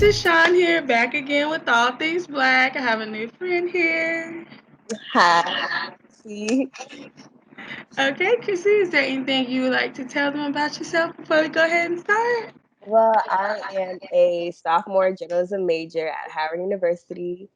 is Sean here, back again with All Things Black. I have a new friend here. Hi. See, Okay, Chrissyy, is there anything you would like to tell them about yourself before we go ahead and start? well, I am a sophomore journalism major at Howard University,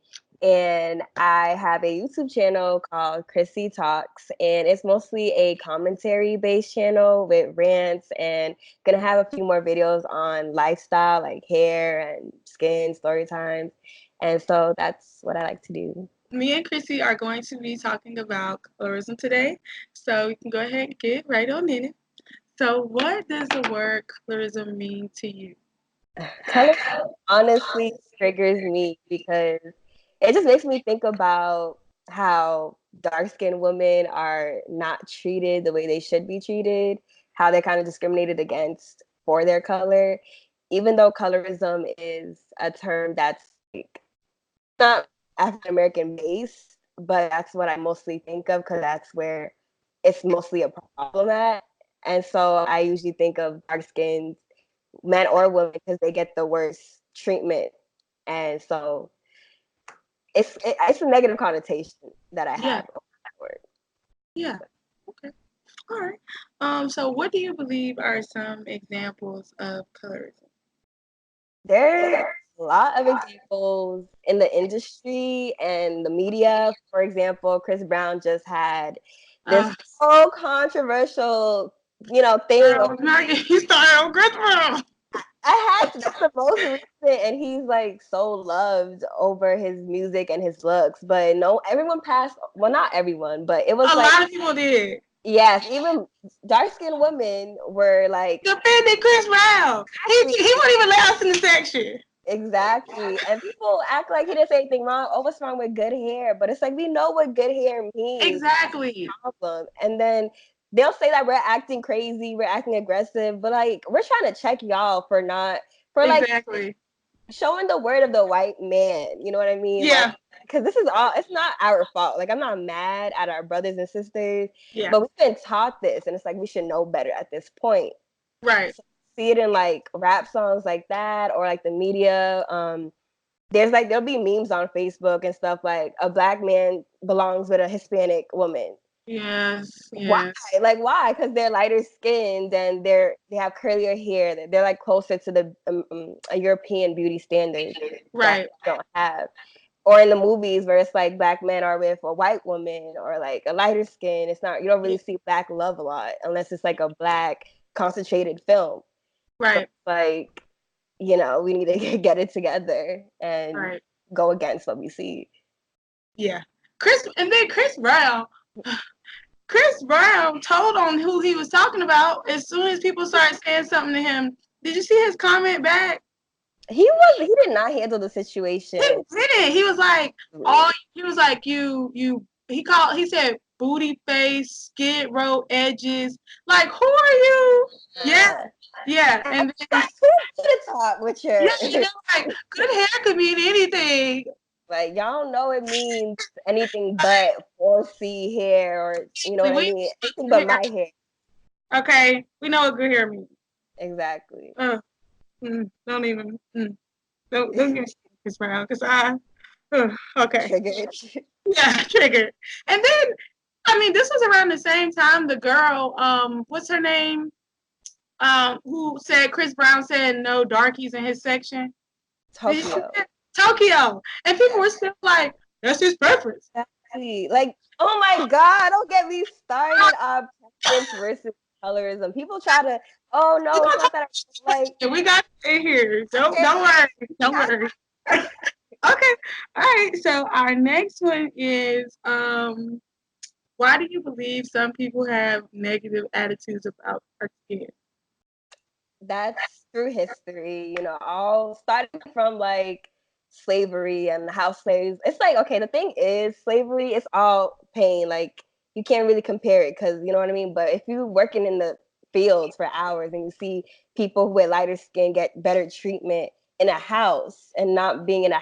and I have a YouTube channel called Chrissyy Talks, and it's mostly a commentary-based channel with rants, and gonna have a few more videos on lifestyle, like hair and skin, story times, and so that's what I like to do. Me and Chrissy are going to be talking about colorism today, so we can go ahead and get right on in it. So, what does the word colorism mean to you? Color honestly triggers me because it just makes me think about how dark-skinned women are not treated the way they should be treated, how they're kind of discriminated against for their color, even though colorism is a term that's like not African American based, but that's what I mostly think of because that's where it's mostly a problem at. And so I usually think of dark-skinned men or women because they get the worst treatment, and so it's a negative connotation that I Yeah, have on that word. yeah, okay, all right. So what do you believe are some examples of colorism? There's a lot of examples in the industry and the media. For example, Chris Brown just had this Uh, whole controversial, thing. Girl, now you started on Christmas. I had to. That's the most recent, and he's like so loved over his music and his looks. But no, everyone passed. Well, not everyone, but it was A like lot of people did. yes, even dark skinned women were like Defending Chris Brown. He exactly, won't even let us in the section. exactly, and people act like he didn't say anything wrong. Oh, what's wrong with good hair? But it's like we know what good hair means. Exactly. Problem, and then they'll say that we're acting crazy, we're acting aggressive, but like we're trying to check y'all for not for like Exactly. showing the word of the white man, you know what I mean? Like, Yeah. because this is all, it's not our fault. Like, I'm not mad at our brothers and sisters, Yeah. but we've been taught this, and it's like we should know better at this point. Right. So, see it in like rap songs like that, or like the media. There's like, there'll be memes on Facebook and stuff like a black man belongs with a Hispanic woman. Yes. Why? Yes. Like why? Because they're lighter skinned and they have curlier hair. They're like closer to the a European beauty standard that Right. we don't have. Or in the movies where it's like black men are with a white woman or like a lighter skin. It's not, you don't really see black love a lot unless it's like a black concentrated film. So Right. it's like, we need to get it together and Right. go against what we see. Yeah. Chris Brown. Chris Brown told on who he was talking about as soon as people started saying something to him. Did you see his comment back? He did not handle the He situation. didn't. He was like, all he was like, he said booty face, skid row edges. Like, who are you? Yeah, yeah. And then Who to talk with your yeah, like good hair could mean anything. like y'all don't know it means anything but 4C hair, or you know what I We mean? Anything but my hair. okay, we know what good hair means. Exactly. Don't even don't give me Chris Brown because okay. Triggered. Yeah, triggered. And then I mean this was around the same time the girl, what's her name? Who said Chris Brown said no darkies in his section. Did you see Tokyo. that? Tokyo. And people were still like, that's his preference. Exactly. Like, oh my God, don't get me started on preference versus colorism. People try to, oh We no, it's gonna not talk that I like about we got it here. Don't worry. Don't worry. Okay. All right. So our next one is why do you believe some people have negative attitudes about our skin? that's through history, all starting from like slavery and how slaves, it's like, okay, the thing is slavery is all pain. Like you can't really compare it because you know what I mean. But if you're working in the fields for hours and you see people with lighter skin get better treatment in a house and not being in a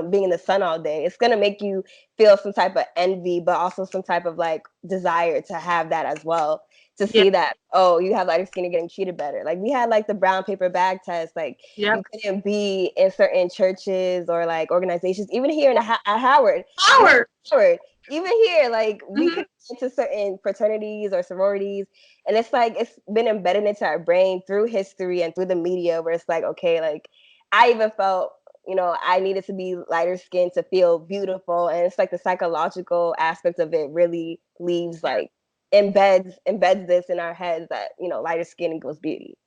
being in the sun all day, it's gonna make you feel some type of envy, but also some type of like desire to have that as well. to Yeah. see that, oh, you have lighter skin and getting treated better. Like we had like the brown paper bag test. Like Yep. you couldn't be in certain churches or like organizations, even here in at Howard. Howard. Howard, even here, like we Mm-hmm. could get into certain fraternities or sororities, and it's like it's been embedded into our brain through history and through the media, where it's like, okay, like I even felt, I needed to be lighter skinned to feel beautiful, and it's like the psychological aspect of it really leaves Yeah. like embeds this in our heads that lighter skin equals beauty.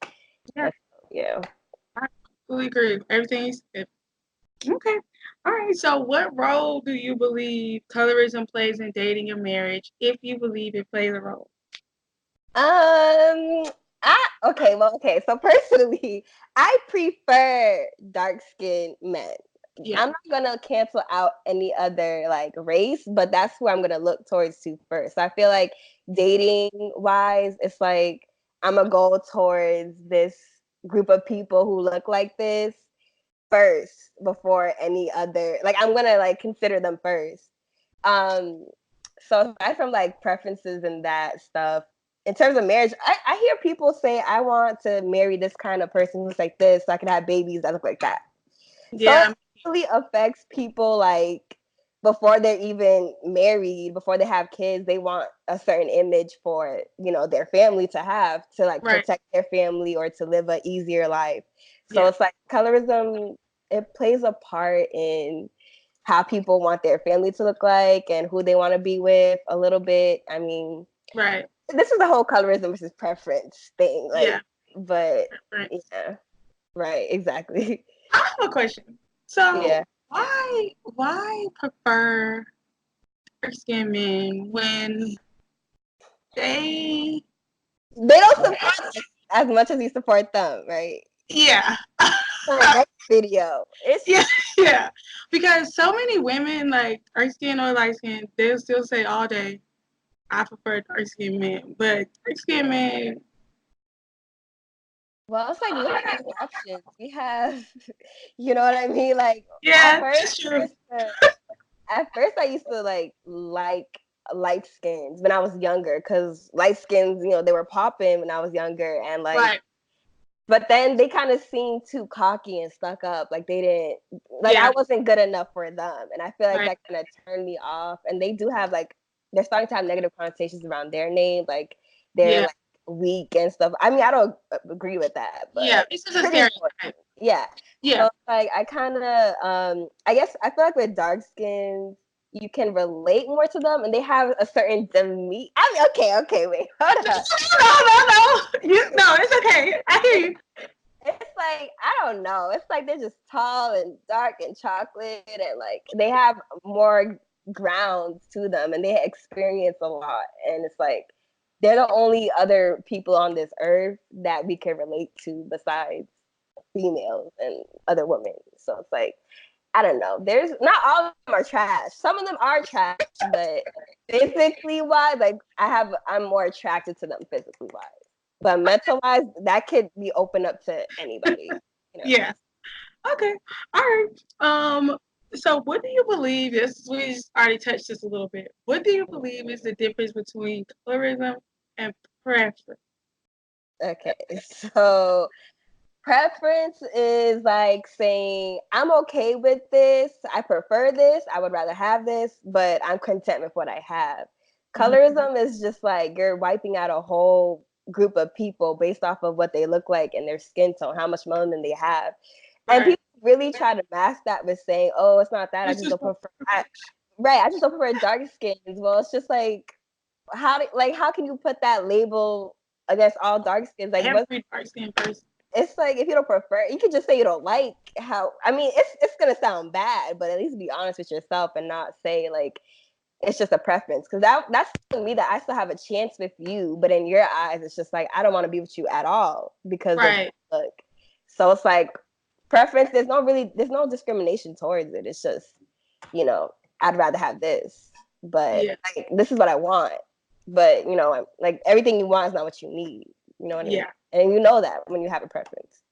Yeah. Yeah. I completely agree. Everything you said. Okay. All right. So, what role do you believe colorism plays in dating and marriage, if you believe it plays a role? Um, okay. So personally, I prefer dark skinned men. Yeah. I'm not gonna cancel out any other like race, but that's who I'm gonna look towards to first. So I feel like dating wise, it's like I'm gonna go towards this group of people who look like this first before any other. Like I'm gonna like consider them first. Um, so aside from like preferences and that stuff, in terms of marriage, I hear people say I want to marry this kind of person who's like this, so I can have babies that look like that. So it Yeah. really affects people like before they're even married, before they have kids, they want a certain image for, their family to have to like Right. protect their family or to live an easier life. So Yeah. it's like colorism, it plays a part in how people want their family to look like and who they want to be with a little bit. I mean, Right. this is the whole colorism versus preference thing. Yeah. Like, but Right. yeah, right, exactly. I have a question. So, Yeah. why prefer dark skinned men when they? They don't support us as much as you support them, right? Yeah. My next video. It's Yeah, yeah. Because so many women, like dark skin or light skin, they'll still say all day, I prefer dark skinned men. But dark skinned men, well, it's like we have options. We have, you know what I mean? Like yeah, that's true. at first I used to like light skins when I was younger, because light skins, they were popping when I was younger, and like, Right. but then they kind of seemed too cocky and stuck up. Like they didn't, like Yeah. I wasn't good enough for them, and I feel like Right. that kind of turned me off. And they do have like, they're starting to have negative connotations around their name, like they're Yeah. like weak and stuff. I mean, I don't agree with that, Yeah. but It's just a pretty important. stereotype. Yeah. Yeah. So like I kind of I guess I feel like with dark skins you can relate more to them, and they have a certain demeanor. I mean, okay, wait, hold No, up. no. No, it's okay. I hear you. It's like I don't know. It's like they're just tall and dark and chocolate, and like they have more grounds to them, and they experience a lot. And it's like they're the only other people on this earth that we can relate to besides females and other women. So it's like I don't know. There's not all of them are trash. Some of them are trash, but physically wise, like I'm more attracted to them physically wise. But mental wise, that could be open up to anybody. Yeah. Okay. All right. So what do you believe is we already touched this a little bit. What do you believe is the difference between colorism and preference? Okay, so preference is like saying I'm okay with this, I prefer this, I would rather have this, but I'm content with what I have. Mhm. Colorism is just like you're wiping out a whole group of people based off of what they look like and their skin tone, how much melanin they have. And Right. people really try to mask that with saying, oh, it's not that, I This just is don't prefer right, I just don't prefer dark skins. Well, it's just like how can you put that label against all dark skins? Like what every dark skinned person. it's like if you don't prefer, you could just say you don't like how. I mean, it's gonna sound bad, but at least be honest with yourself and not say like it's just a preference. Because that's telling me that I still have a chance with you, but in your eyes, it's just like I don't want to be with you at all because of Right. look. So it's like preference. There's no discrimination towards it. It's just I'd rather have this, but Yeah. like this is what I want. But like everything you want is not what you need. You know what I mean? Yeah. And you know that when you have a preference.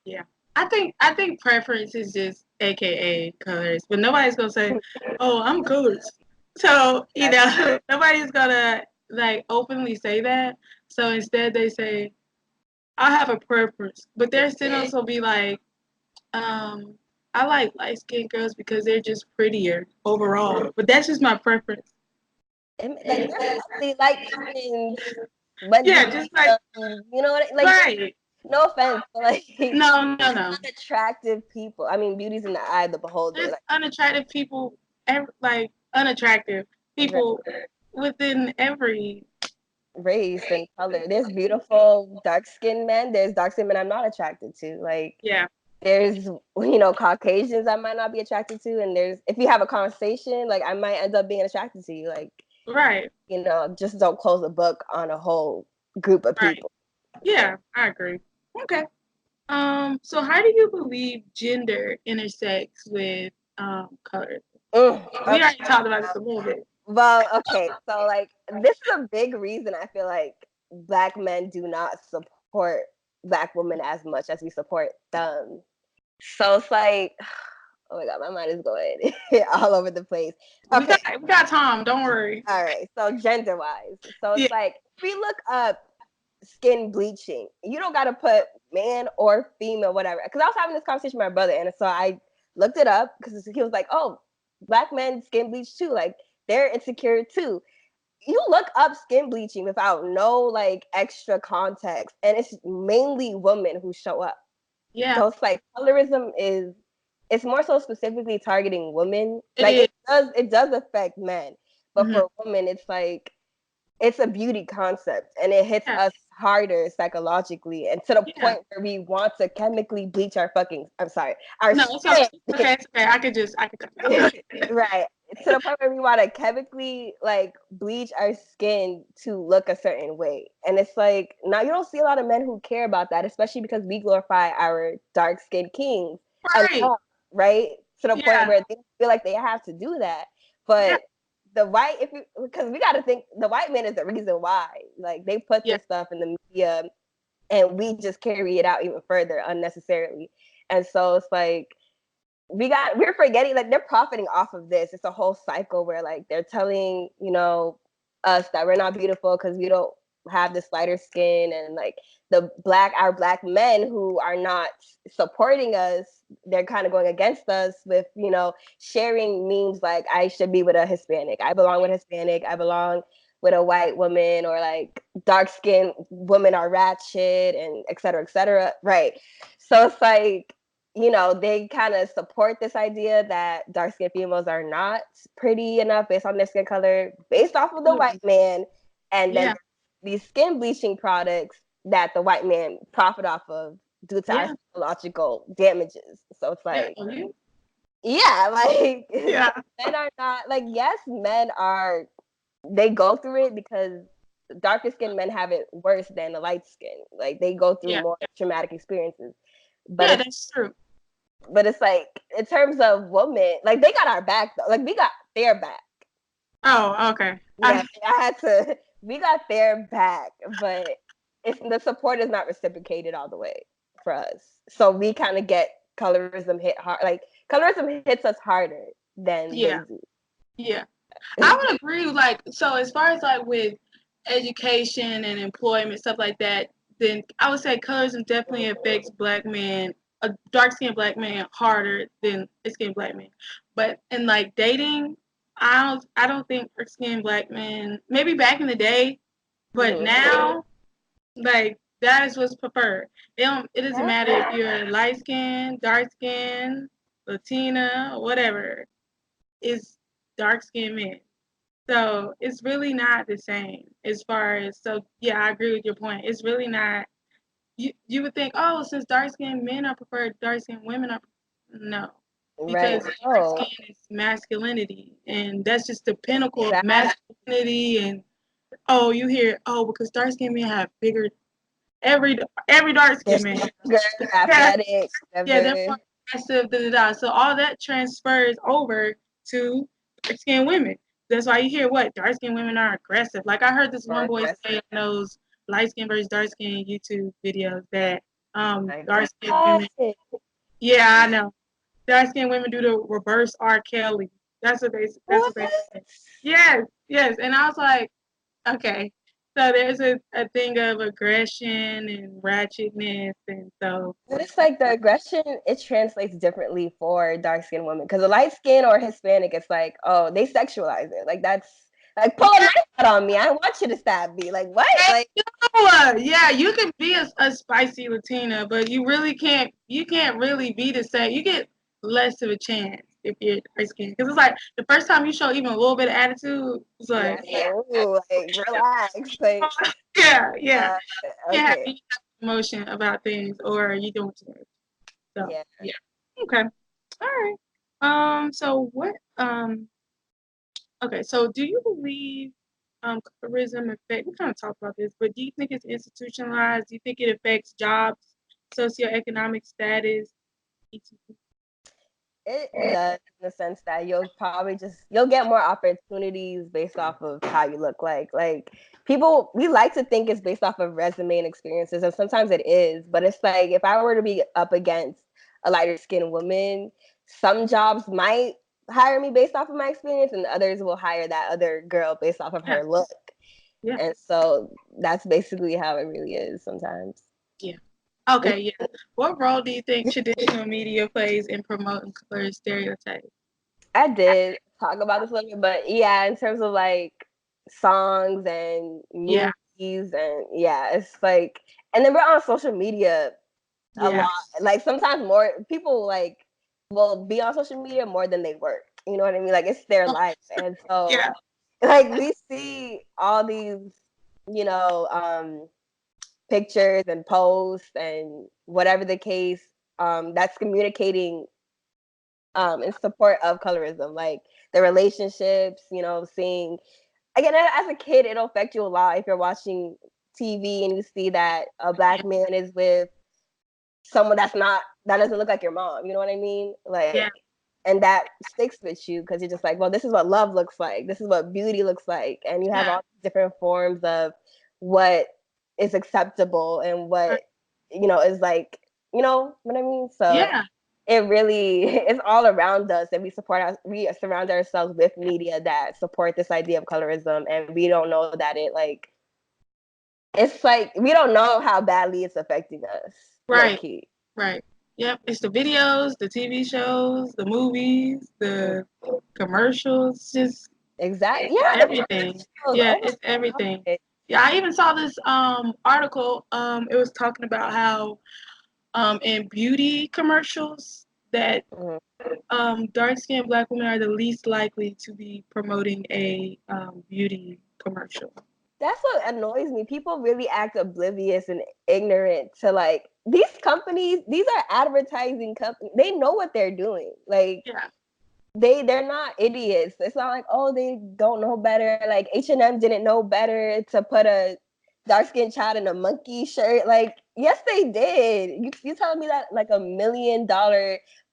Yeah. I think preference is just AKA colors, but nobody's gonna say, "Oh, I'm colors." So That's nobody's gonna like openly say that. So instead they say, I have a preference. But their signals will be like, I like light skinned girls because they're just prettier overall. But that's just my preference. And, like they're ugly light skinned Wendy Yeah, just like you know what like right. no offense, but like No. unattractive people. I mean, beauty's in the eye of the beholder. There's unattractive people, like unattractive Like people within every. race and color. There's beautiful dark skinned men. There's dark skinned men I'm not attracted to. Like Yeah. there's Caucasians I might not be attracted to, and there's if you have a conversation, like I might end up being attracted to you. Like Right. just don't close the book on a whole group of Right. people. Yeah, I agree. Okay. So how do you believe gender intersects with color? We Okay. already talked about this a little bit. Well, okay. So like this is a big reason I feel like black men do not support black women as much as we support them. So it's like, oh my god, my mind is going all over the place. We Okay. got Tom. Don't worry. All right. So gender wise. So Yeah. it's like if we look up skin bleaching, you don't gotta put man or female, whatever. Because I was having this conversation with my brother, and so I looked it up because he was like, "Oh, black men skin bleach too. Like they're insecure too." You look up skin bleaching without no like extra context, and it's mainly women who show up. Yeah. So it's like colorism is it's more so specifically targeting women. It Like is. it does affect men, but Mm-hmm. for women, it's like it's a beauty concept and it hits Yeah. us harder psychologically and to the Yeah. point where we want to chemically bleach our our No, it's okay. skin. It's okay. I could. Right, to the point where we want to chemically like bleach our skin to look a certain way, and it's like now you don't see a lot of men who care about that, especially because we glorify our dark skinned kings Right. enough, right, to the point Yeah. where they feel like they have to do that. Yeah. But the white if you because we got to think the white man is the reason why, like they put Yeah. this stuff in the media and we just carry it out even further unnecessarily. And so it's like we're forgetting like they're profiting off of this. It's a whole cycle where like they're telling us that we're not beautiful because we don't have this lighter skin, and like our black men who are not supporting us, they're kind of going against us with sharing memes like I should be with a Hispanic, I belong with a Hispanic, I belong with a white woman, or like dark skinned women are ratchet, and et cetera, right? So it's like they kind of support this idea that dark skinned females are not pretty enough based on their skin color, based off of the white man. And then Yeah. these skin bleaching products that the white man profit off of due to our Yeah. psychological damages. So it's Yeah. like, yeah, like Yeah. men are not like, yes, they go through it because darker skinned men have it worse than the light skin. Like they go through Yeah. more traumatic experiences. But Yeah. That's true. it's like in terms of women, like they got our back though. Like we got their back. Oh, okay. Yeah, I had to. We got their back, but the support is not reciprocated all the way for us. So we kind of get colorism hit hard. Like colorism hits us harder than they Yeah. do. Yeah. I would agree. Like, so as far as like with education and employment stuff like that, then I would say colorism definitely affects black men, a dark skinned black man harder than a skinned black man. But in like dating, I don't think dark skinned black men, maybe back in the day, but Mm-hmm. now like that is what's preferred. It doesn't matter if you're light skinned, dark skinned, Latina, whatever. It's dark skinned men. So it's really not the same as far as, so yeah, I agree with your point. It's really not. You would think, oh, since dark skinned men are preferred, dark skinned women are no, Right. because dark Oh, skin is masculinity, and that's just the pinnacle of that masculinity. And oh, you hear, oh, because dark skinned men have bigger, every every dark they're skinned man, stronger, yeah, athletic, yeah, they're whatever. more aggressive, da da da. So all that transfers over to dark skinned women. That's why you hear what dark skinned women are aggressive. Like I heard this More one boy say aggressive. in those light skin versus dark skin YouTube videos that My dark skinned women, God. yeah, I know, dark skinned women do the reverse R. Kelly. That's what they What? say. Yes, yes. And I was like, Okay. So there's a thing of aggression and ratchetness, and so But it's like the aggression, it translates differently for dark skinned women. Because a light skin or Hispanic, it's like, oh, they sexualize it. Like that's like pull a knife out on me. I want you to stab me. Like what? Like yeah, you can be a spicy Latina, but you really can't. You can't really be the same. You get less of a chance if you're dark skinned, because it's like the first time you show even a little bit of attitude, it's yeah, like it's like ooh, like relax. Like yeah. You can't have okay. any type of emotion about things, or you doing too much. So Yeah. yeah, okay, all right. So what? Okay, so do you believe colorism affect? We kind of talked about this, but do you think it's institutionalized? Do you think it affects jobs, socioeconomic status, etc.? It does in the sense that you'll get more opportunities based off of how you look like people we like to think it's based off of resume and experiences, and sometimes it is, but it's like if I were to be up against a lighter skinned woman, some jobs might hire me based off of my experience and others will hire that other girl based off of Yeah, her look. yeah, And so that's basically how it really is sometimes. yeah. Okay, yeah. What role do you think traditional media plays in promoting color stereotypes? I did talk about this a little bit, but yeah, in terms of like songs and Yeah, movies and yeah, it's like, and then we're on social media a yeah, lot. Like sometimes more people like will be on social media more than they work. You know what I mean? Like it's their life, and so yeah, like we see all these, you know, pictures and posts and whatever the case, that's communicating in support of colorism, like the relationships, you know, seeing again as a kid, it'll affect you a lot if you're watching TV and you see that a black man is with someone that doesn't look like your mom. You know what I mean? yeah, Like, and that sticks with you because you're just like, well, this is what love looks like. This is what beauty looks like, and you have yeah, all these different forms of what is acceptable and what is like, you know what I mean? So yeah. it really it's all around us, and we surround ourselves with media that support this idea of colorism, and we don't know that it's like we don't know how badly it's affecting us, low Right, key. right. Yep, it's the videos, the TV shows, the movies, the commercials, just Exactly. Yeah, the everything. commercials. Yeah, Oh it's my everything. god. Yeah, I even saw this article. It was talking about how in beauty commercials that Mhm. dark skinned black women are the least likely to be promoting a beauty commercial. That's what annoys me. People really act oblivious and ignorant to like these companies. These are advertising companies. They know what they're doing. Like Yeah. they're not idiots. It's not like, oh, they don't know better. Like H&M didn't know better to put a dark skinned child in a monkey shirt. Like yes, they did. You telling me that like $1 million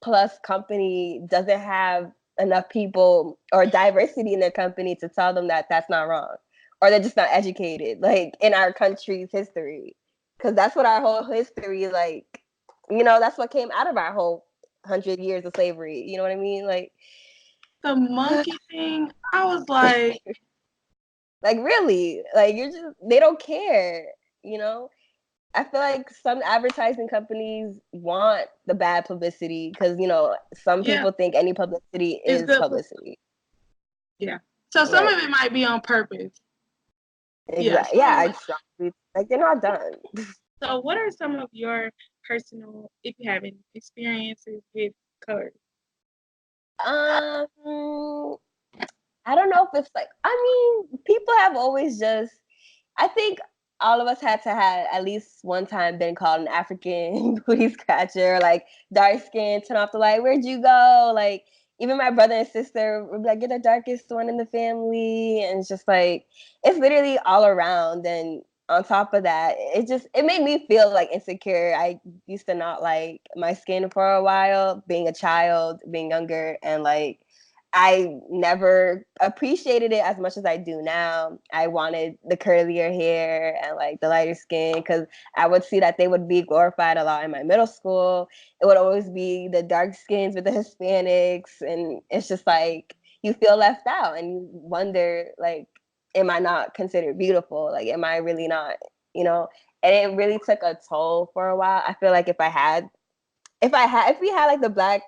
plus company doesn't have enough people or diversity in their company to tell them that that's not wrong, or they're just not educated like in our country's history, because that's what our whole history, like, that's what came out of our whole 100 years of slavery. You know what I mean? Like, The monkey thing, I was like, like really, like they don't care. You know, I feel like some advertising companies want the bad publicity because some yeah, people think any publicity it's is good. publicity. Yeah. So some Right. of it might be on purpose. Yeah. Exactly. Yeah. Exactly. Like they're not done. So what are some of your personal, if you have any experiences with color? Um, I don't know if it's like, I mean, people have always just, I think all of us had to have at least one time been called an African booty scratcher, like dark skin, turn off the light, where'd you go? Like, even my brother and sister would be like, you're the darkest one in the family. And it's just like, it's literally all around. And on top of that, it made me feel like insecure. I used to not like my skin for a while, being a child, being younger, and like, I never appreciated it as much as I do now. I wanted the curlier hair and like the lighter skin because I would see that they would be glorified a lot in my middle school. It would always be the dark skins with the Hispanics, and it's just like you feel left out and you wonder like am I not considered beautiful? Like, am I really not, you know? And it really took a toll for a while. I feel like if we had like the black,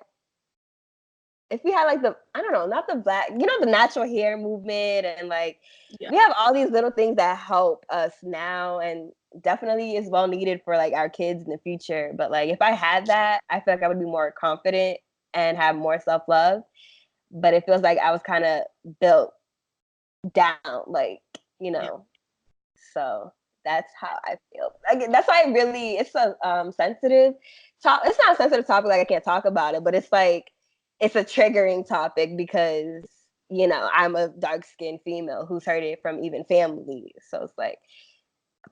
if we had like the, I don't know, not the black, the natural hair movement, and like Yeah. we have all these little things that help us now, and definitely is well needed for like our kids in the future. But like if I had that, I feel like I would be more confident and have more self-love. But it feels like I was kind of built down, like, Yeah. so that's how I feel. Like, that's why it's a sensitive top. It's not a sensitive topic, like I can't talk about it, but it's like it's a triggering topic because I'm a dark skinned female who's heard it from even family. So it's like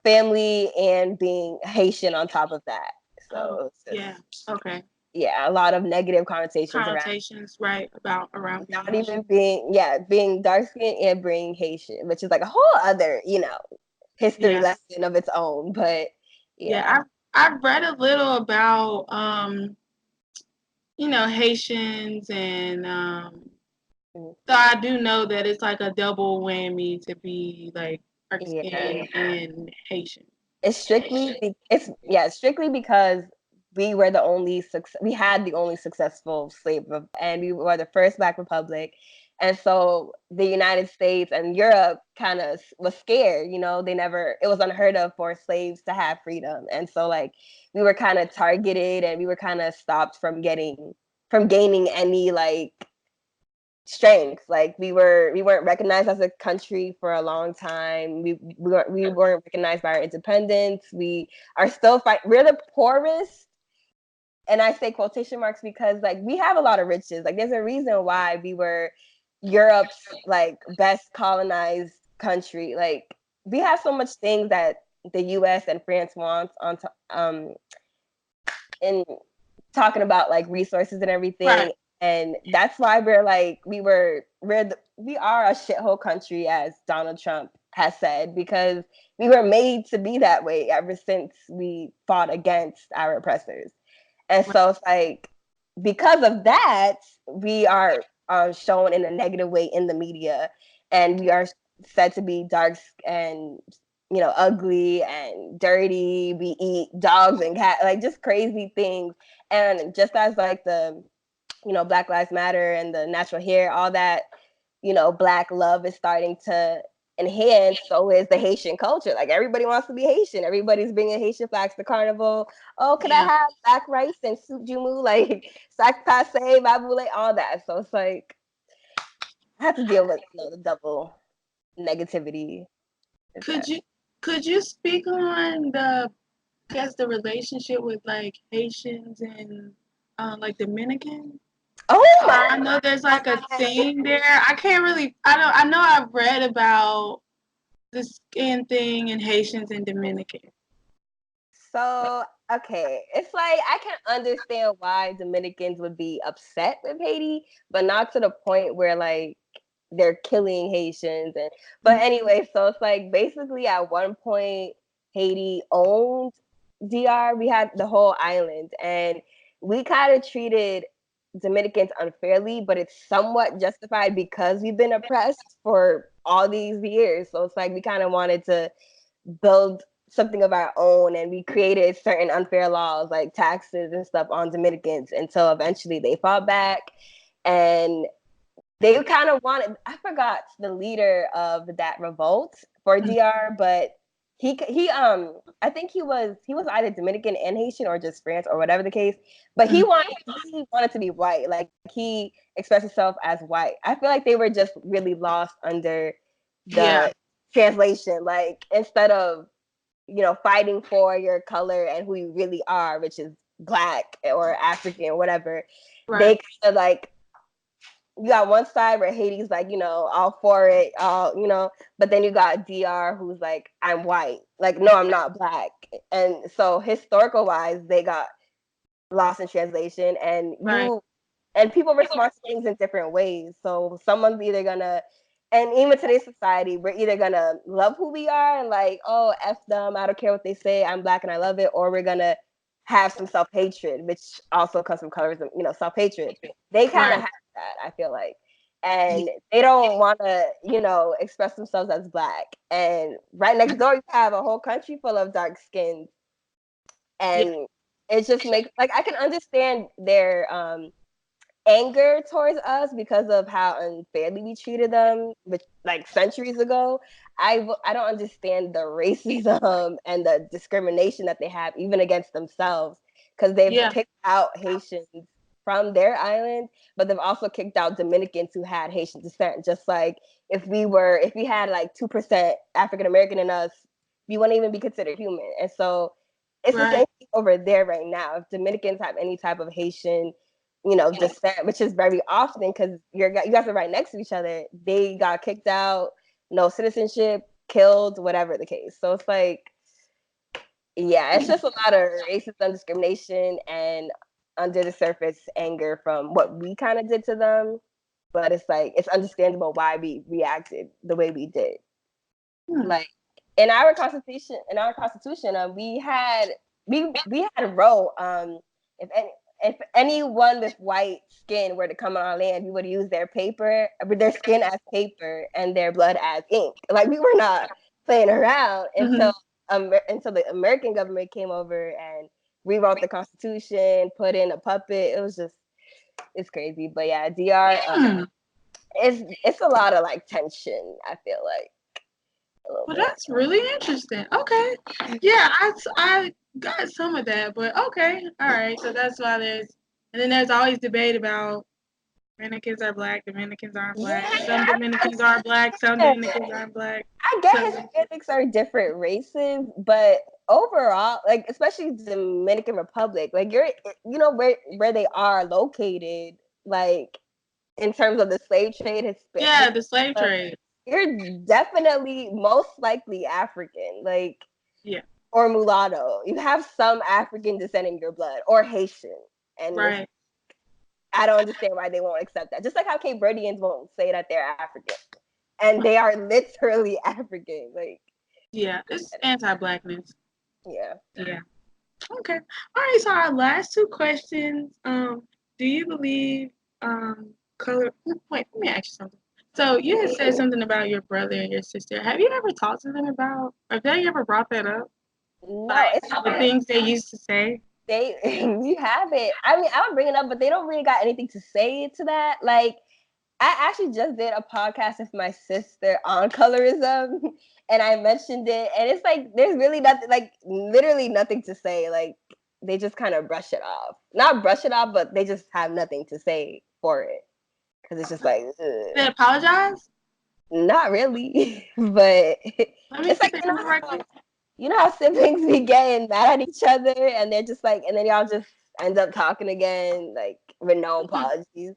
family and being Haitian on top of that. Oh, So it's yeah. just, Okay. yeah, a lot of negative connotations around. Connotations, right? Around being Not Haitian. even being dark skinned and being Haitian, which is like a whole other, history Yeah. lesson of its own. But yeah. Yeah. I've read a little about Haitians, and Mhm. so I do know that it's like a double whammy to be like dark Yeah. skinned and Haitian. It's strictly because we were we had the only successful and we were the first Black Republic. And so the United States and Europe kind of was scared, it was unheard of for slaves to have freedom. And so like we were kind of targeted, and we were kind of stopped from gaining any like strength. Like we weren't recognized as a country for a long time. We weren't recognized by our independence. We are still we're the poorest, and I say quotation marks because like we have a lot of riches. Like there's a reason why we were Europe's like best colonized country. Like we have so much things that the US and France wants in talking about like resources and Right. everything. And that's why we are a shithole country, as Donald Trump has said, because we were made to be that way ever since we fought against our oppressors. And Right. so it's like, because of that, we are shown in a negative way in the media, and we are said to be dark and ugly and dirty. We eat dogs and cats, like just crazy things. And just as like the Black Lives Matter and the natural hair, all that, Black love is starting to enhance, so is the Haitian culture. Like everybody wants to be Haitian. Everybody's bringing Haitian flags to carnival. Oh, could I Yeah. have black rice and soup jumu, like sac passe, baboule, all that. So it's like I have to deal with the double negativity. Is Could that? you could you speak on the relationship with like Haitians and like Dominicans? Oh my I know there's like a God. thing there. I can't really. I don't. I know I've read about the skin thing in Haitians and Dominicans. So, okay, it's like I can understand why Dominicans would be upset with Haiti, but not to the point where like they're killing Haitians. And but anyway, so it's like basically at one point Haiti owned DR. We had the whole island, and we kind of treated Dominicans unfairly, but it's somewhat justified because we've been oppressed for all these years. So it's like we kind of wanted to build something of our own, and we created certain unfair laws like taxes and stuff on Dominicans until eventually they fought back. And they kind of wanted, I forgot the leader of that revolt for DR, but I think he was either Dominican and Haitian or just France or whatever the case, but he wanted to be white. Like he expressed himself as white. I feel like they were just really lost under Yeah. the translation. Like instead of fighting for your color and who you really are, which is black or African or whatever, Right. they kind of like, you got one side where Haiti's like, all for it, but then you got DR who's like, I'm white. Like, no, I'm not black. And so historical wise, they got lost in translation, and Right. people respond to things in different ways. So someone's either gonna, and even today's society, we're either gonna love who we are and like, oh, F them, I don't care what they say, I'm black and I love it, or we're gonna have some self-hatred, which also comes from colorism, self-hatred. They kind of Right. have that, I feel like. and they don't want to, express themselves as Black. And right next door, you have a whole country full of dark skins, Yeah. and it just makes like I can understand their anger towards us because of how unfairly we treated them, which like centuries ago. I don't understand the racism and the discrimination that they have even against themselves, because they've Yeah. kicked out Haitians from their island, but they've also kicked out Dominicans who had Haitian descent. Just like if we had like 2% African American in us, we wouldn't even be considered human. And so it's the same Right. thing over there right now. If Dominicans have any type of Haitian descent, which is very often because you guys are right next to each other. They got kicked out, no citizenship, killed, whatever the case. So it's like, yeah, it's just a lot of racism, discrimination, and under the surface anger from what we kind of did to them. But it's like it's understandable why we reacted the way we did. Hmm. Like in our constitution, we had a row. If any if anyone with white skin were to come on our land, we would use their skin as paper and their blood as ink. Like we were not playing around Mm-hmm. until the American government came over and rewrote the Constitution, put in a puppet. It's crazy. But yeah, DR, Hmm. it's a lot of like tension. I feel like a little Well, bit. that's really interesting. Okay. Yeah, I got some of that, but okay. All right. So that's why and then there's always debate about Dominicans are Black, Dominicans aren't Black. Yeah, Some Dominicans are Black, some Dominicans aren't Black. I get So, Hispanics are different races, but overall, like especially Dominican Republic, like where they are located, like in terms of the slave trade, yeah, the slave trade. you're definitely most likely African, like Yeah, or mulatto. You have some African descent in your blood, or Haitian, and right. I don't understand why they won't accept that. Just like how Cape Verdeans won't say that they're African, and they are literally African, like. Yeah, it's anti-blackness. Yeah. Yeah. Okay. All right. So our last two questions. Do you believe color? Wait, let me ask you something. So you had said something about your brother and your sister. Have you ever talked to them about? Have they ever brought that up? No, Like it's the things they used to say? they you have it. I mean, I would bring it up, but they don't really got anything to say to that. Like, I actually just did a podcast with my sister on colorism, and I mentioned it, and it's like there's really nothing, like literally nothing to say. Like they just kind of brush it off. Not brush it off, but they just have nothing to say for it because it's just like, They apologize? not really. But Let me it's see if like they remember correctly. how siblings be getting mad at each other, and they're just like, and then y'all just end up talking again, like with no apologies.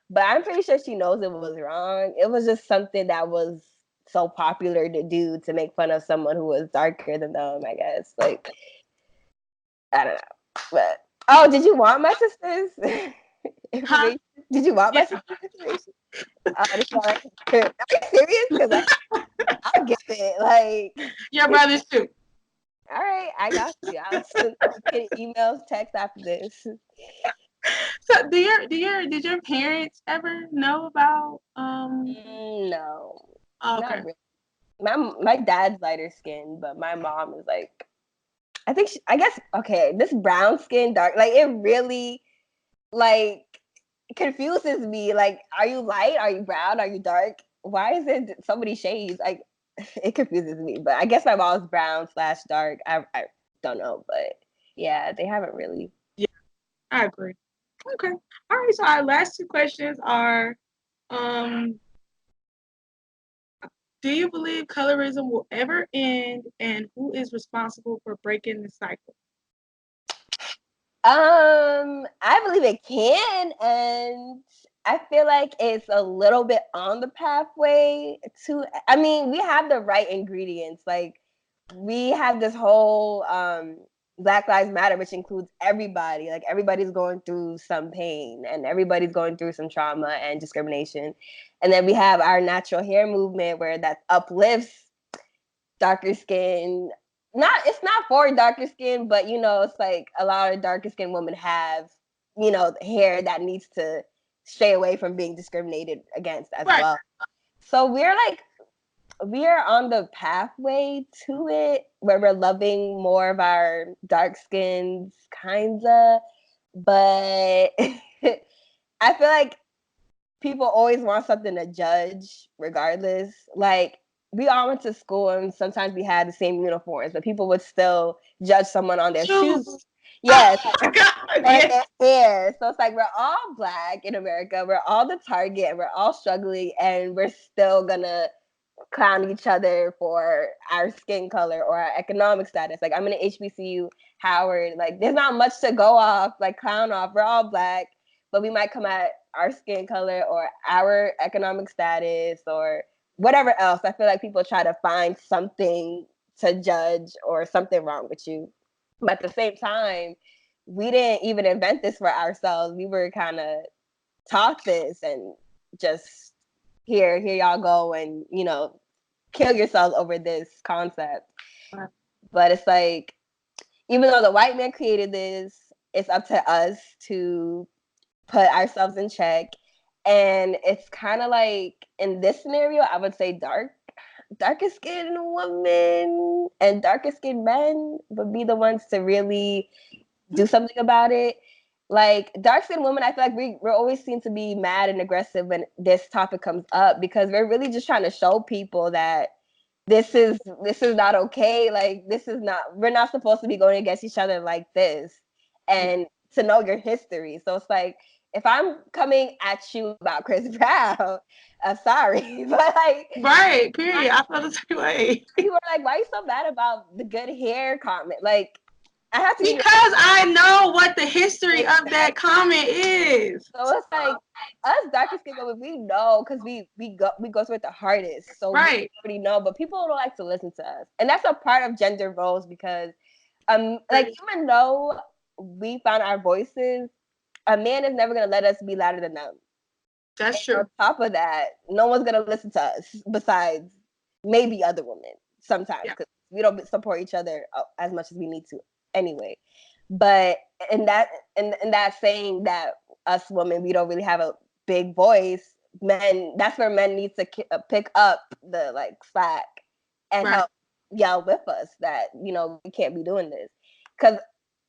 But I'm pretty sure she knows it was wrong. It was just something that was so popular to do to make fun of someone who was darker than them, I guess. Like, I don't know. But oh, did you want my sister's Huh? information? Did you want my Yeah. sister's information? Oh, this is like, are you serious? Because I'll give it. Like, Your brothers too. all right, I got you. I'll send emails, text after this. So did your parents ever know about No, oh, not okay. really. My dad's lighter skin, but my mom is like, I guess okay. This brown skin, dark, like it really like confuses me. Like, are you light? Are you brown? Are you dark? Why is it so many shades? Like, it confuses me. But I guess my mom's brown slash dark. I don't know, but yeah, they haven't really. Yeah, I agree. Okay. All right, so our last two questions are um do you believe colorism will ever end and who is responsible for breaking the cycle? I believe it can, and I feel like it's a little bit on the pathway to. I mean, we have the right ingredients. Like, we have this whole Black Lives Matter, which includes everybody. Like, everybody's going through some pain, and everybody's going through some trauma and discrimination. And then we have our natural hair movement, where that uplifts darker skin. It's not for darker skin, but it's like a lot of darker skin women have, hair that needs to stray away from being discriminated against as Right. well. So we are on the pathway to it where we're loving more of our dark skins, kinda, but I feel like people always want something to judge regardless. Like, we all went to school and sometimes we had the same uniforms, but people would still judge someone on their shoes. Yes. Oh my God. Or Yes. their hair. So it's like we're all Black in America. We're all the target and we're all struggling, and we're still gonna clown each other for our skin color or our economic status. Like, I'm in an HBCU, Howard. Like, there's not much to go off, like clown off. We're all Black, but we might come at our skin color or our economic status or whatever else. I feel like people try to find something to judge or something wrong with you. But at the same time, we didn't even invent this for ourselves. We were kind of taught this and just here y'all go and, you know, kill yourselves over this concept. But it's like, even though the white man created this, it's up to us to put ourselves in check. And it's kind of like, in this scenario, I would say darker skinned women and darker skinned men would be the ones to really do something about it. Like, dark skinned women, I feel like we're always seem to be mad and aggressive when this topic comes up, because we're really just trying to show people that this is not okay. Like, we're not supposed to be going against each other like this, and to know your history. So it's like, if I'm coming at you about Chris Brown, I'm sorry, but like, Right. Period. I feel the same way. people are like, why are you so bad about the good hair comment? Like, I have to Because I know what the history of that comment is. So it's like, us darker skinned women, we know because we go through it the hardest. So Right. we already know, but people don't like to listen to us. And that's a part of gender roles, because like, even though we found our voices, a man is never gonna let us be louder than them. That's And true. on top of that, no one's gonna listen to us besides maybe other women sometimes, because we don't support each other as much as we need to anyway. But in that saying that us women, we don't really have a big voice, men, that's where men need to pick up the like slack and help yell with us that, you know, we can't be doing this, because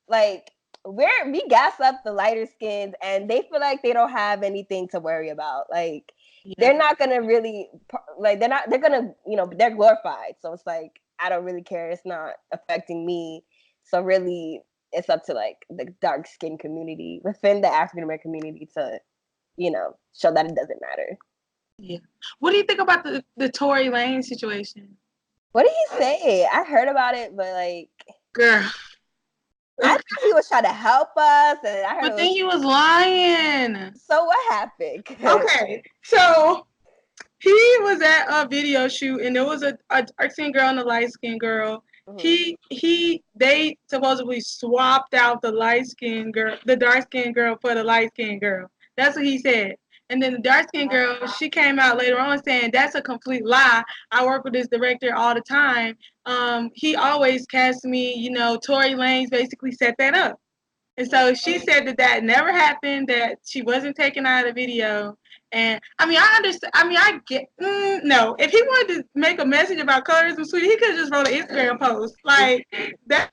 like, we gas up the lighter skins and they feel like they don't have anything to worry about. Like, they're not gonna really, like, they're gonna, you know, they're glorified. So it's like, I don't really care. It's not affecting me. So really, it's up to like the dark skin community within the African American community to, you know, show that it doesn't matter. Yeah. What do you think about the Tory Lane situation? What did he say? I heard about it, but like, girl, I thought he was trying to help us, and I heard but then he was lying. So what happened? Okay, so he was at a video shoot, and there was a dark skinned girl and a light skinned girl. Mm-hmm. They supposedly swapped out the dark skinned girl for the light skinned girl. That's what he said. And then the dark skinned girl, she came out later on saying that's a complete lie. I work with this director all the time. He always casts me. You know, Tory Lanez basically set that up. And so she said that never happened, that she wasn't taken out of the video. And I mean, I understand. I mean, I get, no. If he wanted to make a message about colorism, sweetie, he could have just wrote an Instagram post. Like, that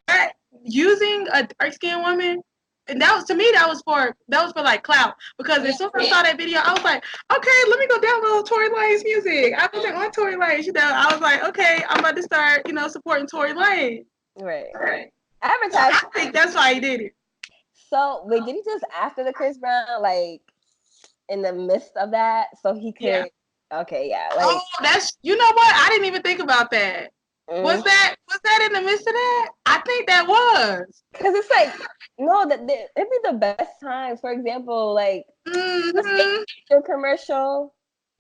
using a dark skinned woman, and that was, to me, that was for like clout. Because as soon as I saw that video, I was like, okay, let me go download Tory Lanez music. I wasn't on Tory Lanez, you know. I was like, okay, I'm about to start, you know, supporting Tory Lanez. Right. Advertising. I think that's why he did it. So wait, did he just after the Chris Brown, like in the midst of that, so he could? Yeah. Okay, yeah. Like, oh, that's, you know what? I didn't even think about that. Was that in the midst of that? I think that was. Because it's like, no, it'd be the best times. For example, like the Shea Moisture commercial.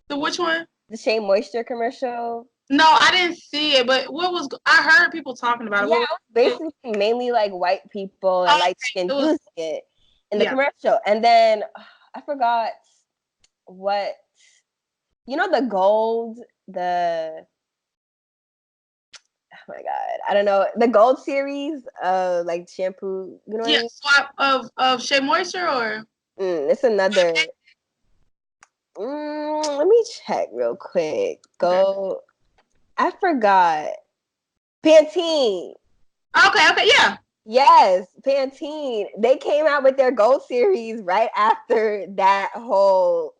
The which one? The Shea Moisture commercial. No, I didn't see it, but I heard people talking about it. Yeah, basically mainly like white people and light skin using it in the commercial. And then I forgot what, you know, the gold, oh my god, I don't know, the gold series of like shampoo, you know what I mean? Swap of Shea Moisture, or it's another. Let me check real quick. Go. I forgot. Pantene. Okay, yeah. Yes, Pantene. They came out with their Gold series right after that whole,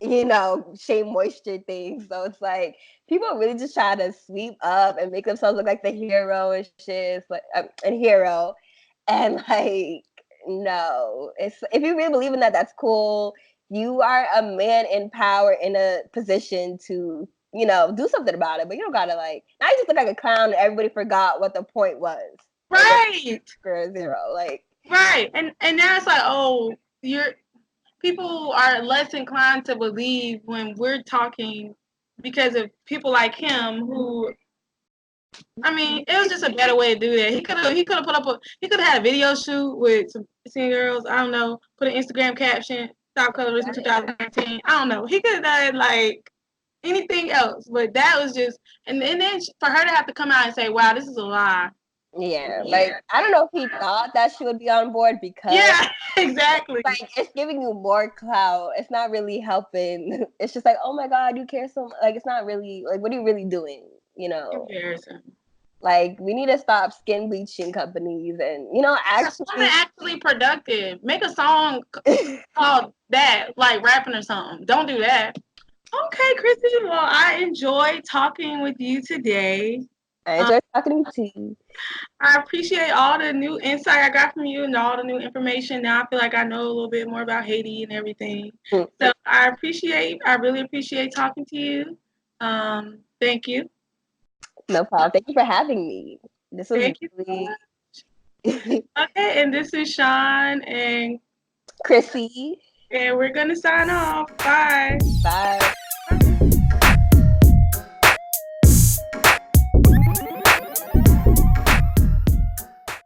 Shea Moisture thing. So it's like people really just try to sweep up and make themselves look like the hero and shit. It's like and hero, and like no, it's if you really believe in that, that's cool. You are a man in power in a position to do something about it, but you don't gotta like now you just look like a clown and everybody forgot what the point was. Right. Zero. Like right. And now it's like, oh, people are less inclined to believe when we're talking because of people like him who I mean, it was just a better way to do that. He could have had a video shoot with some singing girls. I don't know. Put an Instagram caption. Stop colorism 2019. I don't know. He could have done like anything else, but that was just and then for her to have to come out and say, "Wow, this is a lie." yeah, like I don't know if he thought that she would be on board because exactly. like it's giving you more clout. It's not really helping. It's just like, oh my god, you care so much. Like it's not really like what are you really doing? Comparison. Like we need to stop skin bleaching companies and actually productive. Make a song called that, like rapping or something. Don't do that. Okay, Chrissyy. Well, I enjoyed talking with you today. I enjoy talking to you. I appreciate all the new insight I got from you and all the new information. Now I feel like I know a little bit more about Haiti and everything. So I really appreciate talking to you. Thank you. No problem. Thank you for having me. This was Thank you really so okay, and this is Sean and Chrissy. we're gonna sign off. Bye. Bye.